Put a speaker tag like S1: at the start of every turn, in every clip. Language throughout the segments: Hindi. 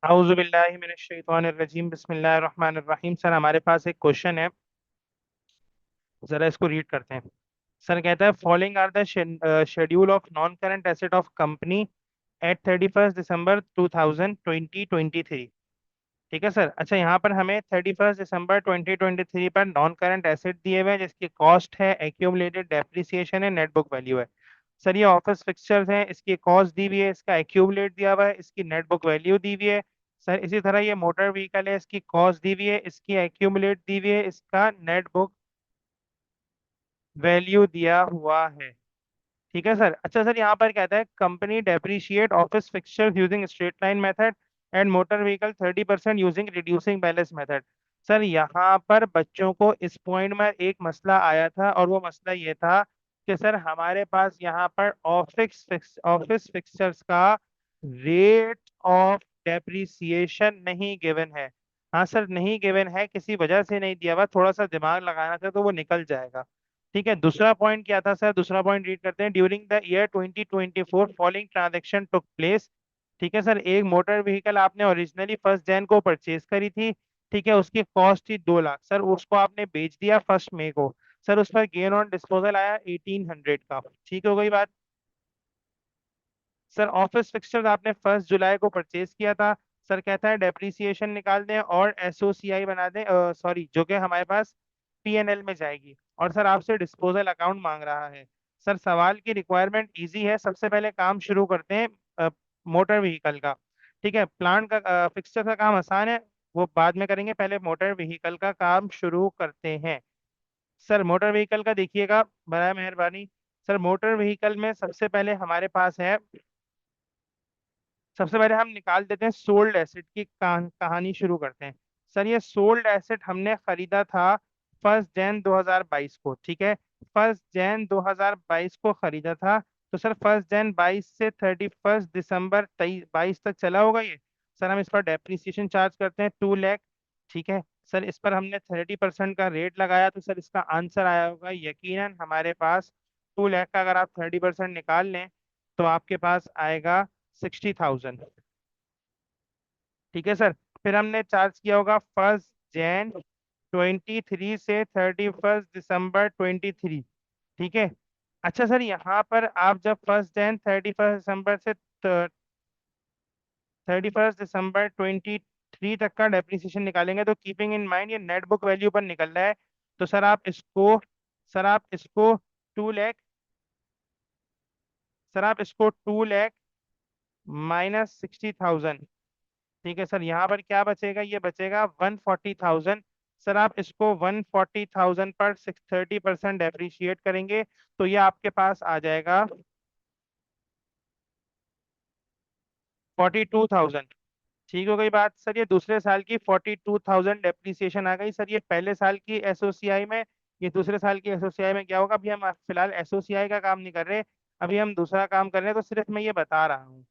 S1: आऊज़ु बिल्लाहि मिनश शैतानिर रजीम बिस्मिल्लाहिर रहमानिर रहीम। सर हमारे पास एक क्वेश्चन है, जरा इसको रीड करते हैं। सर कहता है following are the schedule of non current asset of company at 31 December 2023। ठीक है सर। अच्छा, यहाँ पर हमें 31 दिसंबर 2023 पर नॉन करंट एसेट दिए हुए हैं जिसकी कॉस्ट है, एक्यूमुलेटेड डेप्रिसिएशन है, नेट बुक वैल्यू है। सर ये ऑफिस फिक्सचर्स हैं, इसकी कॉस्ट दी हुई है, इसका एक्यूमुलेट दिया हुआ है, इसकी नेट बुक वैल्यू दी हुई है। सर इसी तरह ये मोटर व्हीकल है, इसकी कॉस्ट दी हुई है, इसकी एक्यूमुलेट दी हुई है, इसका नेट बुक वैल्यू दिया हुआ है। ठीक है सर। अच्छा सर, यहाँ पर कहता है company depreciate office fixtures using straight line method and motor vehicle 30% using reducing balance method. Sir यहाँ पर बच्चों को इस पॉइंट में एक मसला आया था और वो मसला ये था कि सर हमारे पास यहाँ पर ऑफिस फिक्सचर्स का रेट ऑफ डेप्रिसिएशन नहीं गिवन है। हाँ सर, नहीं गिवन है, किसी वजह से नहीं दिया हुआ, थोड़ा सा दिमाग लगाना था तो वो निकल जाएगा। ठीक है, दूसरा पॉइंट क्या था सर? दूसरा पॉइंट रीड करते हैं। During the year 2024 following transaction took place. ठीक है सर, एक मोटर व्हीकल आपने ओरिजिनली 1 जैन को परचेज करी थी। ठीक है, उसकी कॉस्ट थी 2 लाख। सर उसको आपने बेच दिया 1 मई को। सर उस पर गेन ऑन डिस्पोजल आया 1800 का। ठीक हो गई बात? सर ऑफिस फिक्सचर्स आपने 1 जुलाई को परचेज किया था। सर कहता है डेप्रिसिएशन निकाल दें और एसओसीआई बना दें, सॉरी, जो कि हमारे पास पीएनएल में जाएगी। और सर आपसे डिस्पोजल अकाउंट मांग रहा है। सर सवाल की रिक्वायरमेंट इजी है। सबसे पहले काम शुरू करते हैं मोटर व्हीकल का। ठीक है, प्लांट का फिक्सचर का काम आसान है, वो बाद में करेंगे, पहले मोटर व्हीकल का काम शुरू करते हैं। सर मोटर व्हीकल का देखिएगा, बड़ा मेहरबानी। सर मोटर व्हीकल में सबसे पहले हमारे पास है, सबसे पहले हम निकाल देते हैं सोल्ड एसेट की कहानी शुरू करते हैं। सर ये सोल्ड एसेट हमने खरीदा था 1 जैन 2022 को। ठीक है, 1 जैन 2022 को खरीदा था। तो सर 1 जैन 22 से 31 दिसंबर 22 तक चला होगा ये। सर हम इस पर डेप्रिसिएशन चार्ज करते हैं 2 लाख। ठीक है सर, इस पर हमने 30% का रेट लगाया, तो सर इसका आंसर आया होगा यकीनन हमारे पास 2 लाख का अगर आप 30% निकाल लें तो आपके पास आएगा 60,000। ठीक है सर, फिर हमने चार्ज किया होगा 1 जैन 23 से 31 दिसंबर 23। ठीक है। अच्छा सर, यहाँ पर आप जब 1 जैन 31 दिसंबर से 31 दिसंबर 23 तक का डेप्रिसिएशन निकालेंगे तो कीपिंग इन माइंड ये नेट बुक वैल्यू पर निकल रहा है। तो सर आप इसको 2 लाख, सर आप इसको 2 लाख माइनस 60,000। ठीक है सर, यहाँ पर क्या बचेगा? ये बचेगा 140,000। सर आप इसको 140,000 पर 30% डेप्रिशिएट करेंगे तो ये आपके पास आ जाएगा 42,000। ठीक हो गई बात? सर ये दूसरे साल की 42,000 डेप्रिसिएशन आ गई। सर ये पहले साल की एसओसीआई में, ये दूसरे साल की एसओसीआई में क्या होगा? अभी हम फिलहाल एसओसीआई का काम नहीं कर रहे, अभी हम दूसरा काम कर रहे हैं, तो सिर्फ मैं ये बता रहा हूँ।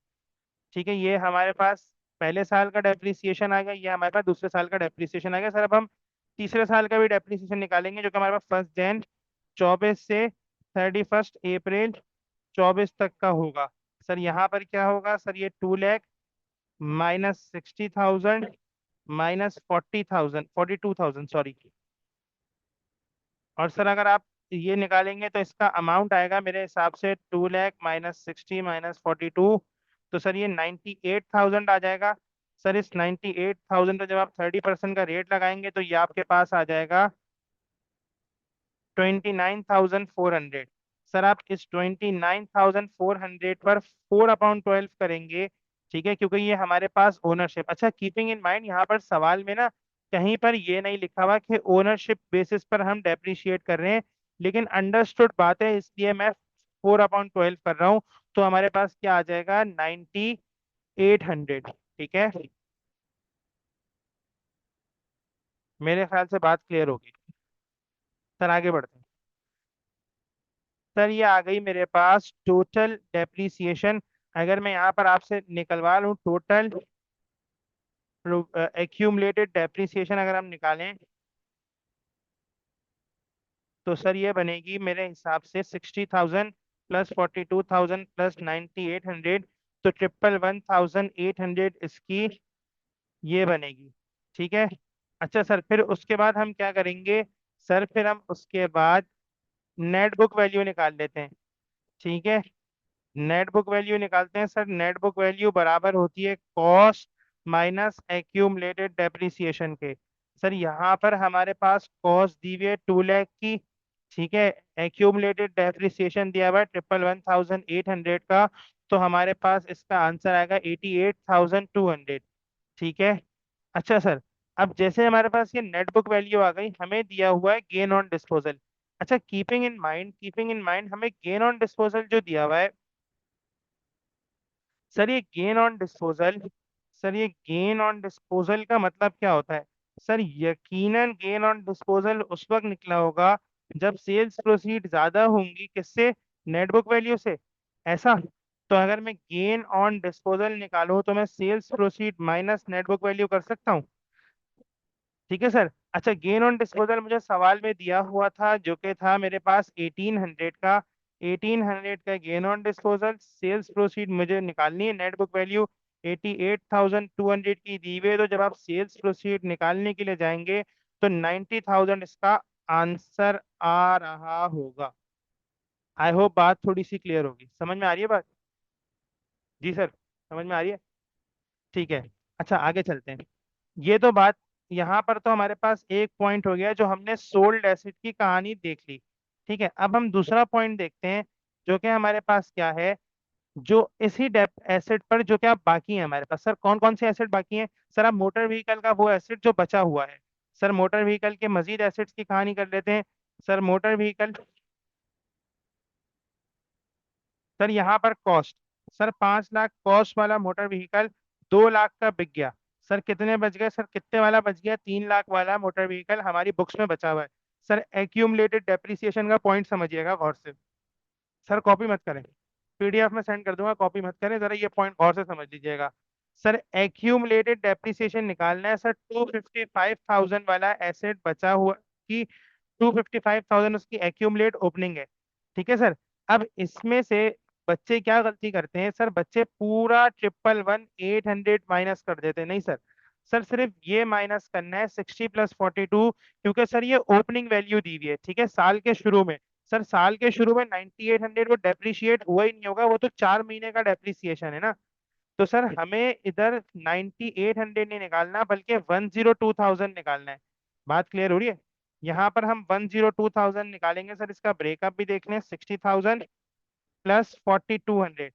S1: ठीक है, ये हमारे पास पहले साल का डेप्रिसिएशन आ गया, ये हमारे पास दूसरे साल का डेप्रिसिएशन आ गया। सर अब हम तीसरे साल का भी डेप्रिसिएशन निकालेंगे जो कि हमारे पास 1 जैन 24 से 31 अप्रैल 24 तक का होगा। सर यहाँ पर क्या होगा? सर ये 2 लाख माइनस 60,000 माइनस 40,000, 42,000 सॉरी। और सर अगर आप ये निकालेंगे तो इसका अमाउंट आएगा मेरे हिसाब से 2 लाख माइनस 60 माइनस 42। तो सर ये 98,000 आ जाएगा। सर इस 98,000 पर जब आप 30% का रेट लगाएंगे तो ये आपके पास आ जाएगा 29,400। सर आप इस 29,400 पर 4/12 करेंगे। ठीक है, क्योंकि ये हमारे पास ओनरशिप, अच्छा कीपिंग इन माइंड यहाँ पर सवाल में ना कहीं पर ये नहीं लिखा हुआ कि ओनरशिप बेसिस पर हम डेप्रिशिएट कर रहे हैं, लेकिन अंडरस्टूड बात है इसलिए मैं 4/12 कर रहा हूँ। तो हमारे पास क्या आ जाएगा? 9800। ठीक है, मेरे ख्याल से बात क्लियर होगी। सर आगे बढ़ते हैं। सर ये आ गई मेरे पास टोटल डेप्रिसिएशन। अगर मैं यहाँ पर आपसे निकलवा लूँ टोटल एक्यूमुलेटेड डेप्रिसिएशन अगर हम निकालें तो सर ये बनेगी मेरे हिसाब से 60,000 प्लस 42,000 प्लस 9800। तो 111,800 इसकी ये बनेगी। ठीक है। अच्छा सर, फिर उसके बाद हम क्या करेंगे? सर फिर हम उसके बाद नेट बुक वैल्यू निकाल लेते हैं। ठीक है। नेट बुक वैल्यू निकालते हैं सर। नेट बुक वैल्यू बराबर होती है कॉस्ट माइनस एक्यूमुलेटेड डेप्रिसिएशन के। सर यहाँ पर हमारे पास कॉस्ट दी हुई है 2 लाख की। ठीक है। एक्यूमुलेटेड डेप्रिसिएशन दिया हुआ है 11,800 का। तो हमारे पास इसका आंसर आएगा 88,200। ठीक है। अच्छा सर, अब जैसे हमारे पास ये नेट बुक वैल्यू आ गई, हमें दिया हुआ है गेन ऑन डिस्पोजल। अच्छा, कीपिंग इन माइंड हमें गेन ऑन डिस्पोजल जो दिया हुआ है, सर ये गेन ऑन डिस्पोजल सर ये गेन ऑन डिस्पोजल का मतलब क्या होता है? सर यकीनन गेन ऑन डिस्पोजल उस वक्त निकला होगा जब सेल्स प्रोसीड ज्यादा होंगी किससे? नेट बुक वैल्यू से। ऐसा? तो अगर मैं गेन ऑन डिस्पोजल निकालूं तो मैं sales proceed minus net book value कर सकता हूँ। ठीक है सर। अच्छा, गेन ऑन डिस्पोजल मुझे सवाल में दिया हुआ था जो कि था मेरे पास 1800 का। 1800 का gain on disposal, sales proceed मुझे निकालनी है, नेट बुक वैल्यू 88,200 की दी हुई है। तो जब आप सेल्स प्रोसीड निकालने के लिए जाएंगे तो 90,000 इसका आंसर आ रहा होगा। आई होप बात थोड़ी सी क्लियर होगी, समझ में आ रही है बात? जी सर, समझ में आ रही है। ठीक है। अच्छा, आगे चलते हैं। ये तो बात, यहाँ पर तो हमारे पास एक पॉइंट हो गया जो हमने सोल्ड एसिड की कहानी देख ली। ठीक है, अब हम दूसरा पॉइंट देखते हैं जो कि हमारे पास क्या है। जो इसी डेप एसिड पर जो क्या बाकी है हमारे पास, सर कौन कौन से एसिड बाकी हैं? सर अब मोटर व्हीकल का वो एसिड जो बचा हुआ है। सर मोटर व्हीकल के मजीद एसिड्स की कहानी कर लेते हैं। सर मोटर व्हीकल, सर यहाँ पर कॉस्ट, सर 5 लाख कॉस्ट वाला मोटर व्हीकल 2 लाख का बिक गया। सर कितने बच गए? सर कितने वाला बच गया? 3 लाख वाला मोटर व्हीकल हमारी बुक्स में बचा हुआ है। सर एक्यूमुलेटेड डेप्रिसिएशन का पॉइंट समझिएगा गौर से। सर कॉपी मत करें, पीडीएफ में सेंड कर दूंगा, कॉपी मत करें, जरा ये पॉइंट गौर से समझ लीजिएगा। सर एक्यूमुलेटेड डेप्रिसिएशन निकालना है सर। 255,000 वाला एसेट बचा हुआ कि 255,000 उसकी एक्यूमुलेट ओपनिंग है। ठीक है सर। अब इसमें से बच्चे क्या गलती करते हैं? सर बच्चे पूरा 111,800 माइनस कर देते हैं। नहीं सर, सर सिर्फ ये माइनस करना है 60 + 42, क्योंकि सर ये ओपनिंग वैल्यू दी हुई है। ठीक है, साल के शुरू में। सर साल के शुरू में 9800 वो डेप्रिशिएट हुआ ही नहीं होगा, वो तो 4 महीने का डेप्रिसिएशन है ना। तो सर हमें इधर 9800 नहीं निकालना बल्कि 102,000 निकालना है। बात क्लियर हो रही है? यहाँ पर हम 102,000 निकालेंगे सर। इसका ब्रेकअप भी देख लें। 60,000 प्लस 4,200,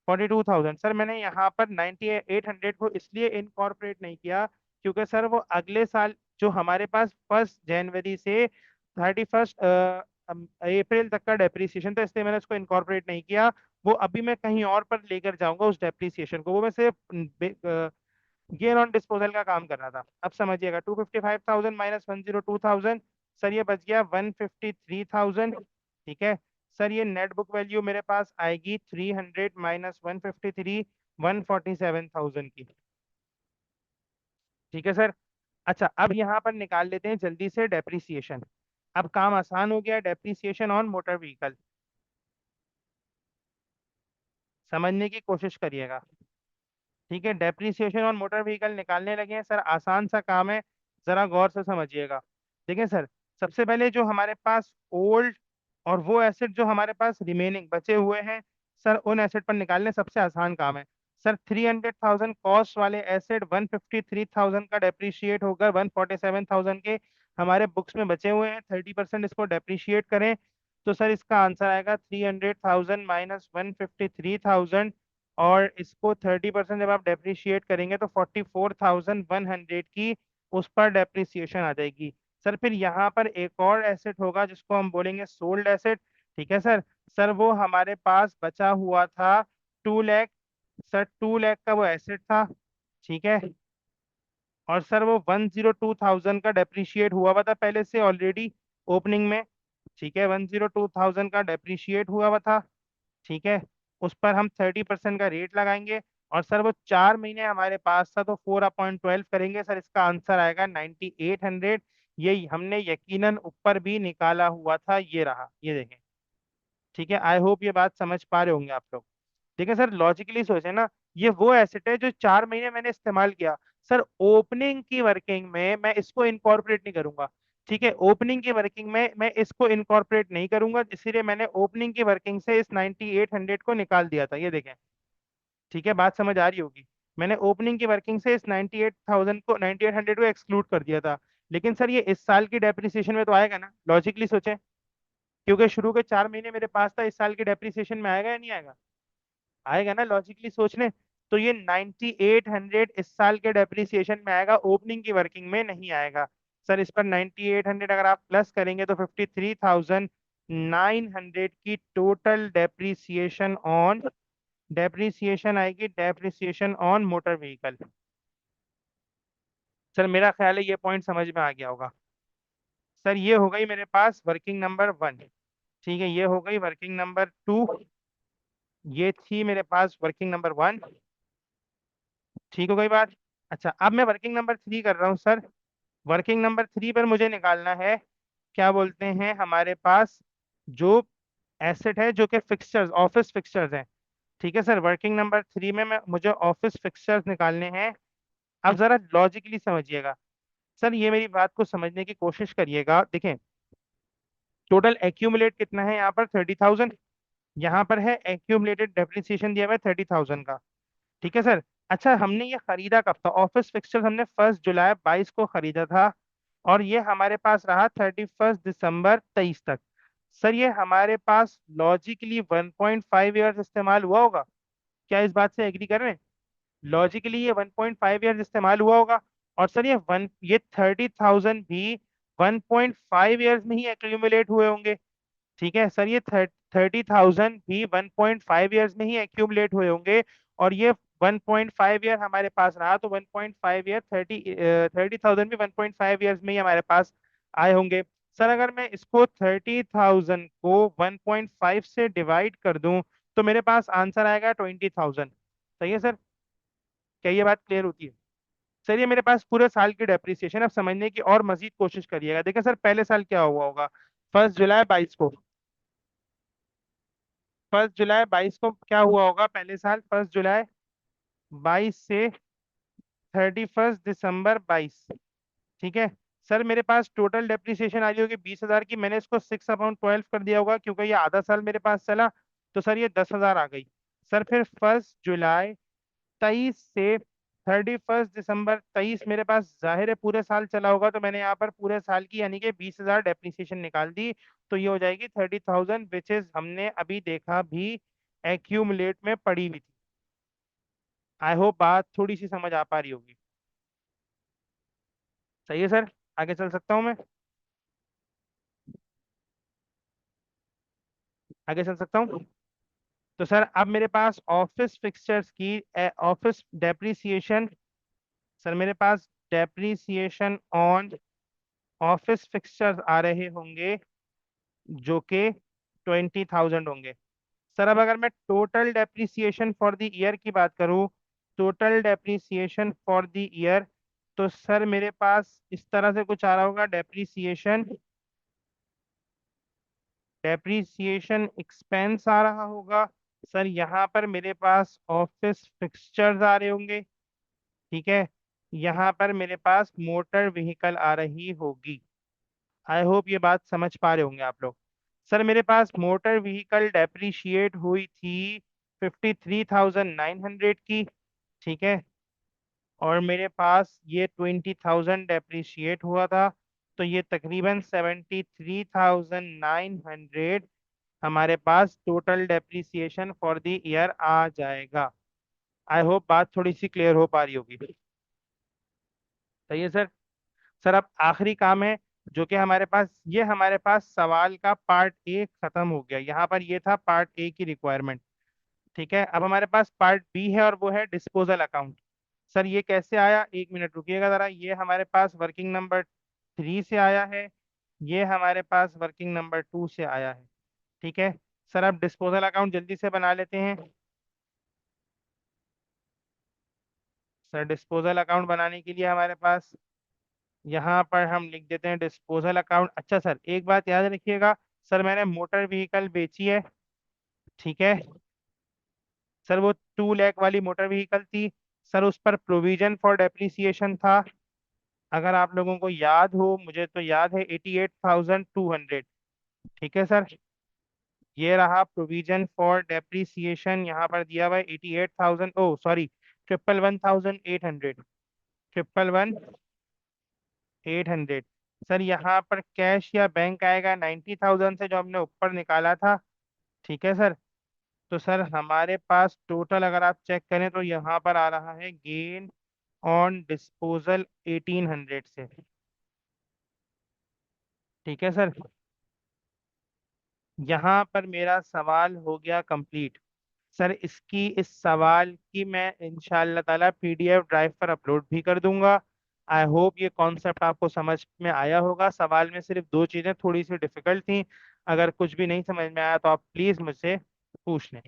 S1: 42,000। सर मैंने यहाँ पर 9800 को इसलिए इनकॉर्पोरेट नहीं किया क्योंकि सर वो अगले साल जो हमारे पास 1 जनवरी से 31 अप्रैल तक का डेप्रिसिएशन था, इसलिए मैंने उसको इनकॉर्पोरेट नहीं किया। वो अभी मैं कहीं और पर लेकर जाऊंगा उस डेप्रिसिएशन को, वो मैं सिर्फ गेन ऑन डिस्पोजल का काम कर रहा था। अब समझिएगा, 255,000 माइनस 102,000, सर ये बच गया 153,000। ठीक है। सर ये नेट बुक वैल्यू मेरे पास आएगी 300 माइनस 153, 147,000 की। ठीक है सर। अच्छा, अब यहाँ पर निकाल लेते हैं जल्दी से डेप्रिसिएशन। अब काम आसान हो गया, डेप्रिसिएशन ऑन मोटर व्हीकल। समझने की कोशिश करिएगा। ठीक है, डेप्रिसिएशन ऑन मोटर व्हीकल निकालने लगे हैं सर। आसान सा काम है, जरा गौर से समझिएगा। देखिए सर, सबसे पहले जो हमारे पास ओल्ड और वो एसेट जो हमारे पास रिमेनिंग बचे हुए हैं, सर उन एसेट पर निकालने सबसे आसान काम है। सर 300,000 कॉस्ट वाले एसेट 153,000 का डेप्रिशिएट होकर 147,000 के हमारे बुक्स में बचे हुए हैं। 30% इसको डेप्रिशिएट करें तो सर इसका आंसर आएगा 300,000 माइनस 153,000। और इसको 30% जब आप डेप्रिशिएट करेंगे तो 44,100 की उस पर डेप्रिसिएशन आ जाएगी। सर फिर यहाँ पर एक और एसेट होगा जिसको हम बोलेंगे सोल्ड एसेट। ठीक है सर। सर वो हमारे पास बचा हुआ था 2 लाख। सर 2 लाख का वो एसेट था। ठीक है। और सर वो 102,000 का डेप्रिशिएट हुआ हुआ था पहले से ऑलरेडी ओपनिंग में। ठीक है, 102,000 का डेप्रिशिएट हुआ हुआ था। ठीक है। उस पर हम 30% का रेट लगाएंगे। और सर वो 4 महीने हमारे पास था तो 4/12 करेंगे। सर इसका आंसर आएगा 9800। ये हमने यकीनन ऊपर भी निकाला हुआ था, ये रहा, ये देखें। ठीक है, आई होप ये बात समझ पा रहे होंगे आप लोग। देखिए सर, लॉजिकली सोचे ना, ये वो एसेट है जो 4 महीने मैंने इस्तेमाल किया। सर ओपनिंग की वर्किंग में मैं इसको इनकॉर्पोरेट नहीं करूंगा। ठीक है, ओपनिंग की वर्किंग में मैं इसको इनकॉर्पोरेट नहीं करूंगा, इसीलिए मैंने ओपनिंग की वर्किंग से इस 9800 को निकाल दिया था, ये देखें। ठीक है, बात समझ आ रही होगी। मैंने ओपनिंग की वर्किंग से इस 9800 को एक्सक्लूड कर दिया था। लेकिन सर ये इस साल की डेप्रिसिएशन में तो आएगा ना, लॉजिकली सोचें। क्योंकि शुरू के 4 महीने मेरे पास था, इस साल की डेप्रिसिएशन में आएगा या नहीं आएगा? आएगा ना, लॉजिकली सोच लें। तो ये 9800 इस साल के डेप्रिसिएशन में आएगा, ओपनिंग की वर्किंग में नहीं आएगा। सर इस पर 9800 अगर आप प्लस करेंगे तो 53900 की टोटल डेप्रिसिएशन आएगी, depreciation on motor vehicle. Sir मेरा ख्याल है ये पॉइंट समझ में आ गया होगा। सर ये हो गई मेरे पास वर्किंग नंबर 1। ठीक है, ये हो गई वर्किंग नंबर 2। ये थी मेरे पास वर्किंग नंबर 1। ठीक हो गई बात। अच्छा, अब मैं वर्किंग नंबर 3 कर रहा हूँ सर। वर्किंग नंबर 3 पर मुझे निकालना है, क्या बोलते हैं हमारे पास, जो एसेट है जो कि फिक्सचर्स, ऑफिस फिक्सचर्स हैं। ठीक है सर, वर्किंग नंबर 3 में मैं मुझे ऑफिस फिक्सचर्स निकालने हैं। अब जरा लॉजिकली समझिएगा। सर ये मेरी बात को समझने की कोशिश करिएगा, देखें। टोटल एक्यूमुलेट कितना है यहाँ पर? 30,000। यहाँ पर है एक्यूमुलेटेड डेप्रिसिएशन दिया हुआ है 30,000 का। ठीक है सर। अच्छा, हमने ये खरीदा कब था? ऑफिस फिक्सचर्स हमने 1 जुलाई 22 को खरीदा था, और ये हमारे पास रहा 31 दिसंबर 23 तक। सर ये हमारे पास लॉजिकली 1.5 ईयर्स इस्तेमाल हुआ होगा। क्या इस बात से एग्री कर रहे हैं? लॉजिकली ये 1.5 ईयर्स इस्तेमाल हुआ होगा। और सर ये 30,000 भी 1.5 ईयर्स में ही एक्यूमुलेट हुए होंगे। ठीक है सर, ये 30,000 भी 1.5 ईयर्स में ही एक्यूमुलेट हुए होंगे। और ये 1.5 ईयर हमारे पास रहा, तो 1.5 ईयर 30,000 भी 1.5 ईयर्स में ही हमारे पास आए होंगे। सर अगर मैं इसको 30,000 को 1.5 से डिवाइड कर दूं तो मेरे पास आंसर आएगा 20,000। सही है सर? क्या ये बात क्लियर होती है? सर ये मेरे पास पूरे साल की डेप्रिसिएशन। अब समझने की और मजीद कोशिश करिएगा। देखिए सर, पहले साल क्या हुआ होगा? 1 जुलाई 22 को, 1 जुलाई 22 को क्या हुआ होगा पहले साल? 1 जुलाई 22 से 31 दिसंबर 22। ठीक है सर, मेरे पास टोटल डेप्रिसिएशन आ रही होगी 20,000 की। मैंने इसको 6/12 कर दिया होगा, क्योंकि ये आधा साल मेरे पास चला। तो सर ये 10,000 आ गई। सर फिर 1 जुलाई 23 से 31 दिसंबर 23 मेरे पास जाहिर है पूरे साल चला होगा, तो मैंने यहाँ पर पूरे साल की यानी कि 20,000 डेप्रिसिएशन निकाल दी। तो ये हो जाएगी 30,000, विच इज हमने अभी देखा भी एक्यूमुलेट में पड़ी हुई थी। आई होप बात थोड़ी सी समझ आ पा रही होगी। सही है सर, आगे चल सकता हूँ मैं? आगे चल सकता हूँ। तो सर अब मेरे पास ऑफिस फिक्सचर्स की ऑफिस डेप्रिसिएशन। सर मेरे पास डेप्रिसिएशन ऑन ऑफिस फिक्सचर्स आ रहे होंगे, जो कि 20,000 होंगे। सर अब अगर मैं total depreciation for the year की बात करूं, total depreciation for the year, तो सर मेरे पास इस तरह से कुछ आ रहा होगा। डेप्रिसिएशन डेप्रिसिएशन एक्सपेंस आ रहा होगा। सर यहाँ पर मेरे पास ऑफिस फिक्सचर्स आ रहे होंगे। ठीक है, यहाँ पर मेरे पास मोटर व्हीकल आ रही होगी। आई होप ये बात समझ पा रहे होंगे आप लोग। सर मेरे पास मोटर व्हीकल डेप्रिशिएट हुई थी 53,900 की। ठीक है, और मेरे पास ये 20,000 डेप्रिशिएट हुआ था। तो ये तकरीबन 73,900 हमारे पास total depreciation for the year आ जाएगा। आई होप बात थोड़ी सी क्लियर हो पा रही होगी। सही है सर। सर अब आखिरी काम है, जो कि हमारे पास सवाल का पार्ट ए खत्म हो गया। यहाँ पर ये था पार्ट ए की रिक्वायरमेंट। ठीक है, अब हमारे पास पार्ट बी है, और वो है डिस्पोजल अकाउंट। सर ये कैसे आया? 1 मिनट रुकिएगा जरा। ये हमारे पास वर्किंग नंबर 3 से आया है, ये हमारे पास वर्किंग नंबर 2 से आया है। ठीक है सर, अब डिस्पोजल अकाउंट जल्दी से बना लेते हैं। सर डिस्पोजल अकाउंट बनाने के लिए हमारे पास यहाँ पर हम लिख देते हैं डिस्पोजल अकाउंट। अच्छा सर, एक बात याद रखिएगा। सर मैंने मोटर व्हीकल बेची है। ठीक है सर, वो 2 लाख वाली मोटर व्हीकल थी। सर उस पर प्रोविजन फॉर डेप्रिसिएशन था, अगर आप लोगों को याद हो, मुझे तो याद है 88,200। ठीक है सर, ये रहा प्रोविजन फॉर डेप्रिसिएशन, यहाँ पर दिया हुआ है 88,000, ओ सॉरी, 111,800, 111,800। सर यहाँ पर कैश या बैंक आएगा 90,000 से, जो हमने ऊपर निकाला था। ठीक है सर, तो सर हमारे पास टोटल अगर आप चेक करें तो यहाँ पर आ रहा है गेन ऑन डिस्पोजल 1800 से। ठीक है सर, यहाँ पर मेरा सवाल हो गया कंप्लीट। सर इसकी, इस सवाल की मैं इंशाल्लाह ताला पीडीएफ ड्राइव पर अपलोड भी कर दूंगा। आई होप ये कॉन्सेप्ट आपको समझ में आया होगा। सवाल में सिर्फ दो चीज़ें थोड़ी सी डिफिकल्ट थी, अगर कुछ भी नहीं समझ में आया तो आप प्लीज़ मुझसे पूछ लें।